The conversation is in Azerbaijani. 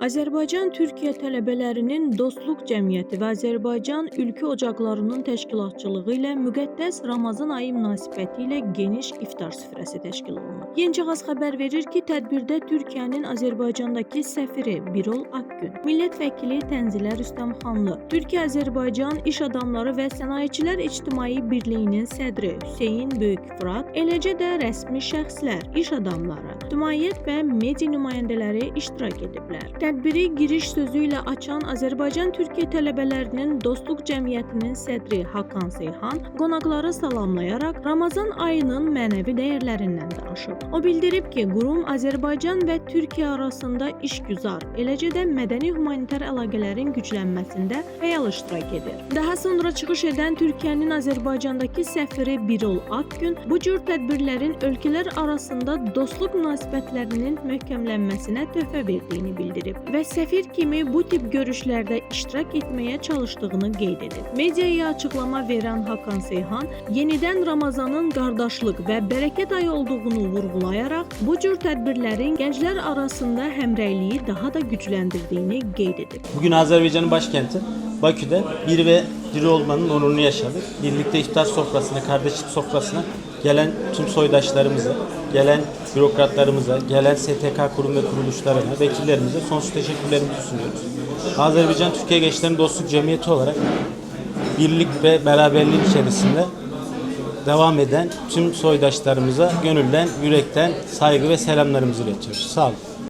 Azərbaycan-Türkiyə tələbələrinin Dostluq Cəmiyyəti və Azərbaycan Ülkə Ocaqlarının təşkilatçılığı ilə müqəddəs Ramazan ayı münasibətilə geniş iftar süfrəsi təşkil olunub. Yenicəğaz xəbər verir ki, tədbirdə Türkiyənin Azərbaycandakı səfiri Birol Akgün, millət vəkili Tənzilə Rüstəmxanlı, Türkiyə-Azərbaycan İş Adamları və Sənayeçilər İctimai Birliyinin sədri Hüseyn Böyükfırat, eləcə də rəsmi şəxslər, iş adamları, ictimaiyyət və media nümayəndələri iştirak ediblər. Tədbiri giriş sözü ilə açan Azərbaycan-Türkiyə tələbələrinin Dostluq Cəmiyyətinin sədri Hakan Seyhan qonaqları salamlayaraq Ramazan ayının mənəvi dəyərlərindən danışıb. O bildirib ki, qurum Azərbaycan və Türkiyə arasında işgüzar, eləcə də mədəni-humanitar əlaqələrin güclənməsində fəal iştirak edir. Daha sonra çıxış edən Türkiyənin Azərbaycandakı səfiri Birol Akgün bu cür tədbirlərin ölkələr arasında dostluq münasibətlərinin möhkəmlənməsinə töhfə verdiyini bildirib və səfir kimi bu tip görüşlərdə iştirak etməyə çalışdığını qeyd edib. Mediaya açıqlama verən Hakan Seyhan yenidən Ramazanın qardaşlıq və bərəkət ayı olduğunu vurğulayaraq bu cür tədbirlərin gənclər arasında həmrəyliyi daha da gücləndirdiyini qeyd edib. Bugün Azerbaycan'ın başkenti Bakü'de bir ve diri olmanın onurunu yaşadık. Birlikte iftar sofrasına, kardeşlik sofrasına gelen tüm soydaşlarımıza, gelen bürokratlarımıza, gelen STK kurum ve kuruluşlarına, vekillerimize sonsuz teşekkürlerimizi sunuyoruz. Azerbaycan-Türkiye Gençlerin Dostluk Cemiyeti olarak birlik ve beraberlik içerisinde devam eden tüm soydaşlarımıza gönülden, yürekten saygı ve selamlarımızı iletiyoruz. Sağ olun.